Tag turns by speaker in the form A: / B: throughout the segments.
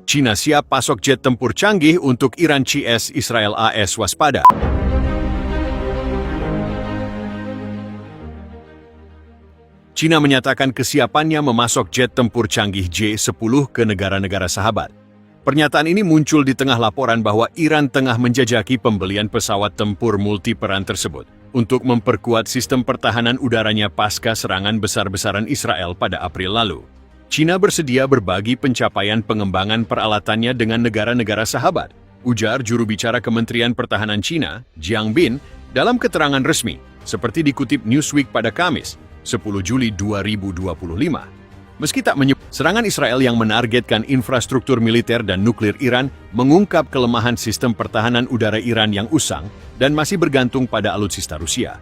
A: China siap pasok jet tempur canggih untuk Iran CS Israel AS waspada. China menyatakan kesiapannya memasok jet tempur canggih J-10 ke negara-negara sahabat. Pernyataan ini muncul di tengah laporan bahwa Iran tengah menjajaki pembelian pesawat tempur multiperan tersebut untuk memperkuat sistem pertahanan udaranya pasca serangan besar-besaran Israel pada April lalu. China bersedia berbagi pencapaian pengembangan peralatannya dengan negara-negara sahabat, ujar juru bicara Kementerian Pertahanan China, Jiang Bin, dalam keterangan resmi, seperti dikutip Newsweek pada Kamis, 10 Juli 2025. Meski tak menyebut, serangan Israel yang menargetkan infrastruktur militer dan nuklir Iran mengungkap kelemahan sistem pertahanan udara Iran yang usang dan masih bergantung pada alutsista Rusia.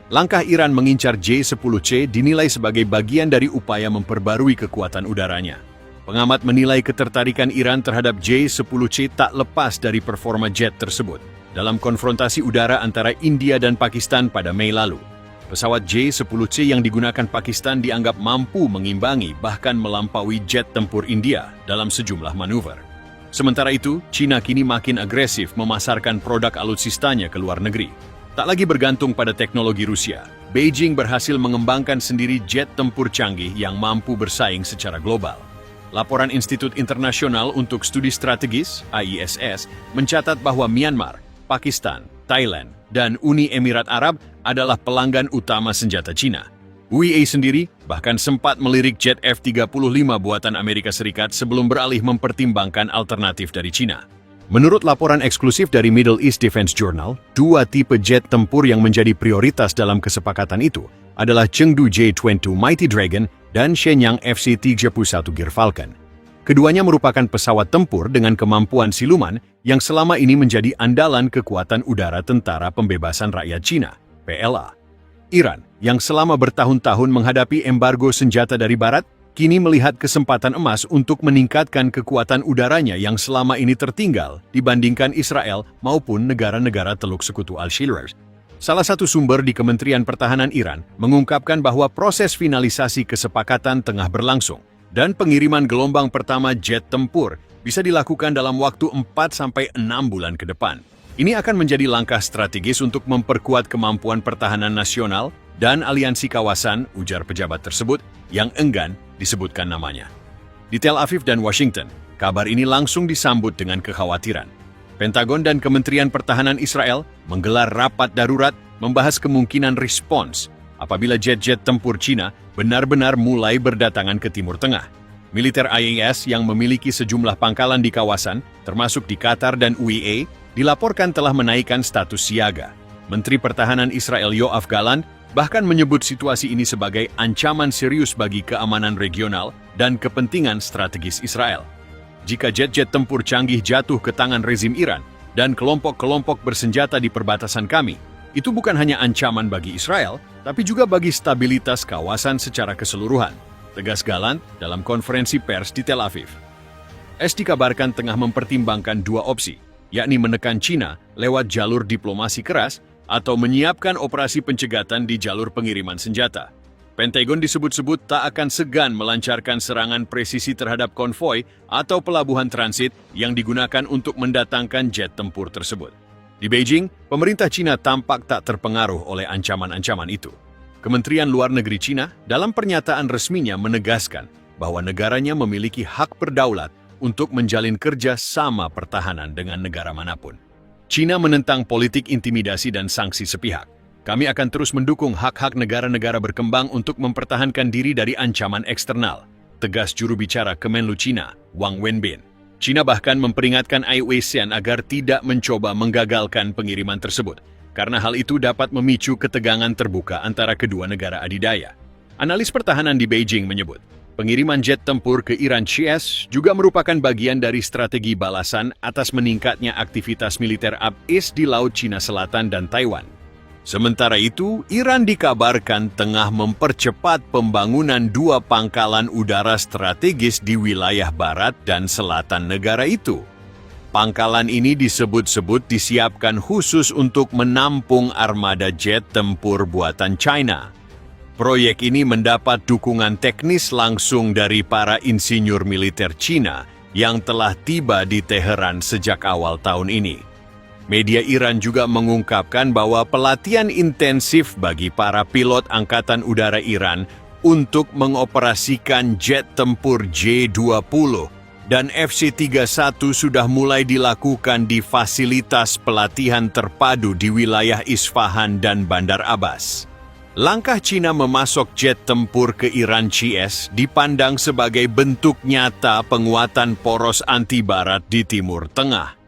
A: Langkah Iran mengincar J-10C dinilai sebagai bagian dari upaya memperbarui kekuatan udaranya. Pengamat menilai ketertarikan Iran terhadap J-10C tak lepas dari performa jet tersebut dalam konfrontasi udara antara India dan Pakistan pada Mei lalu. Pesawat J-10C yang digunakan Pakistan dianggap mampu mengimbangi bahkan melampaui jet tempur India dalam sejumlah manuver. Sementara itu, China kini makin agresif memasarkan produk alutsistanya ke luar negeri. Tak lagi bergantung pada teknologi Rusia, Beijing berhasil mengembangkan sendiri jet tempur canggih yang mampu bersaing secara global. Laporan Institut Internasional untuk Studi Strategis, IISS, mencatat bahwa Myanmar, Pakistan, Thailand, dan Uni Emirat Arab adalah pelanggan utama senjata China. UEA sendiri bahkan sempat melirik jet F-35 buatan Amerika Serikat sebelum beralih mempertimbangkan alternatif dari China. Menurut laporan eksklusif dari Middle East Defense Journal, dua tipe jet tempur yang menjadi prioritas dalam kesepakatan itu adalah Chengdu J-22 Mighty Dragon dan Shenyang FC-31 Gear Falcon. Keduanya merupakan pesawat tempur dengan kemampuan siluman yang selama ini menjadi andalan kekuatan udara Tentara Pembebasan Rakyat Cina, PLA. Iran, yang selama bertahun-tahun menghadapi embargo senjata dari Barat, kini melihat kesempatan emas untuk meningkatkan kekuatan udaranya yang selama ini tertinggal dibandingkan Israel maupun negara-negara Teluk Sekutu Al-Shirah. Salah satu sumber di Kementerian Pertahanan Iran mengungkapkan bahwa proses finalisasi kesepakatan tengah berlangsung dan pengiriman gelombang pertama jet tempur bisa dilakukan dalam waktu 4-6 bulan ke depan. Ini akan menjadi langkah strategis untuk memperkuat kemampuan pertahanan nasional dan aliansi kawasan, ujar pejabat tersebut yang enggan disebutkan namanya. Di Tel Aviv dan Washington, kabar ini langsung disambut dengan kekhawatiran. Pentagon dan Kementerian Pertahanan Israel menggelar rapat darurat membahas kemungkinan respons apabila jet-jet tempur China benar-benar mulai berdatangan ke Timur Tengah. Militer IAS yang memiliki sejumlah pangkalan di kawasan, termasuk di Qatar dan UEA, dilaporkan telah menaikkan status siaga. Menteri Pertahanan Israel Yoav Gallant bahkan menyebut situasi ini sebagai ancaman serius bagi keamanan regional dan kepentingan strategis Israel. Jika jet-jet tempur canggih jatuh ke tangan rezim Iran dan kelompok-kelompok bersenjata di perbatasan kami, itu bukan hanya ancaman bagi Israel, tapi juga bagi stabilitas kawasan secara keseluruhan, tegas Gallant dalam konferensi pers di Tel Aviv. Dikabarkan tengah mempertimbangkan dua opsi, yakni menekan China lewat jalur diplomasi keras atau menyiapkan operasi pencegatan di jalur pengiriman senjata. Pentagon disebut-sebut tak akan segan melancarkan serangan presisi terhadap konvoi atau pelabuhan transit yang digunakan untuk mendatangkan jet tempur tersebut. Di Beijing, pemerintah China tampak tak terpengaruh oleh ancaman-ancaman itu. Kementerian Luar Negeri China dalam pernyataan resminya menegaskan bahwa negaranya memiliki hak berdaulat untuk menjalin kerja sama pertahanan dengan negara manapun. China menentang politik intimidasi dan sanksi sepihak. Kami akan terus mendukung hak-hak negara-negara berkembang untuk mempertahankan diri dari ancaman eksternal, tegas juru bicara Kemenlu China, Wang Wenbin. China bahkan memperingatkan IASN agar tidak mencoba menggagalkan pengiriman tersebut, karena hal itu dapat memicu ketegangan terbuka antara kedua negara adidaya. Analis pertahanan di Beijing menyebut, pengiriman jet tempur ke Iran CS juga merupakan bagian dari strategi balasan atas meningkatnya aktivitas militer ABS di Laut Cina Selatan dan Taiwan. Sementara itu, Iran dikabarkan tengah mempercepat pembangunan dua pangkalan udara strategis di wilayah barat dan selatan negara itu. Pangkalan ini disebut-sebut disiapkan khusus untuk menampung armada jet tempur buatan China. Proyek ini mendapat dukungan teknis langsung dari para insinyur militer Cina yang telah tiba di Teheran sejak awal tahun ini. Media Iran juga mengungkapkan bahwa pelatihan intensif bagi para pilot Angkatan Udara Iran untuk mengoperasikan jet tempur J-20 dan FC-31 sudah mulai dilakukan di fasilitas pelatihan terpadu di wilayah Isfahan dan Bandar Abbas. Langkah Cina memasok jet tempur ke Iran CS dipandang sebagai bentuk nyata penguatan poros anti-Barat di Timur Tengah.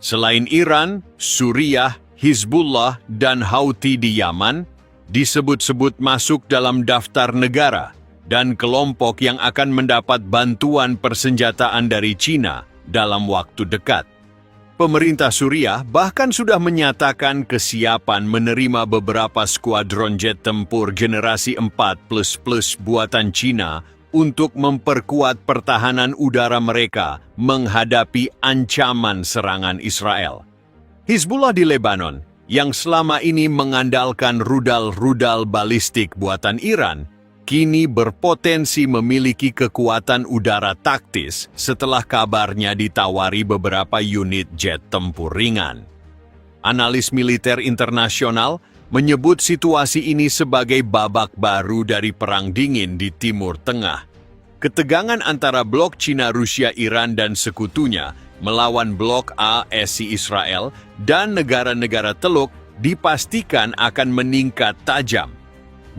A: Selain Iran, Suriah, Hizbullah, dan Houthi di Yaman disebut-sebut masuk dalam daftar negara dan kelompok yang akan mendapat bantuan persenjataan dari Cina dalam waktu dekat. Pemerintah Suriah bahkan sudah menyatakan kesiapan menerima beberapa skuadron jet tempur generasi 4++ buatan Cina untuk memperkuat pertahanan udara mereka menghadapi ancaman serangan Israel. Hizbullah di Lebanon, yang selama ini mengandalkan rudal-rudal balistik buatan Iran, kini berpotensi memiliki kekuatan udara taktis setelah kabarnya ditawari beberapa unit jet tempur ringan. Analis militer internasional menyebut situasi ini sebagai babak baru dari Perang Dingin di Timur Tengah. Ketegangan antara blok Cina, Rusia, Iran, dan sekutunya melawan blok ASI Israel dan negara-negara Teluk dipastikan akan meningkat tajam.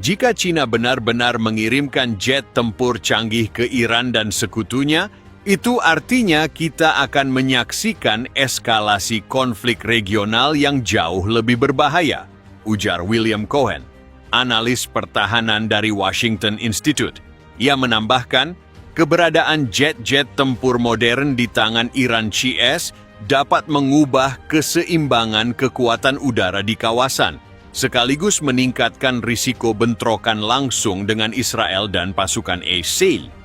A: Jika Cina benar-benar mengirimkan jet tempur canggih ke Iran dan sekutunya, itu artinya kita akan menyaksikan eskalasi konflik regional yang jauh lebih berbahaya, ujar William Cohen, analis pertahanan dari Washington Institute. Ia menambahkan, keberadaan jet-jet tempur modern di tangan Iran CS dapat mengubah keseimbangan kekuatan udara di kawasan, sekaligus meningkatkan risiko bentrokan langsung dengan Israel dan pasukan Israel.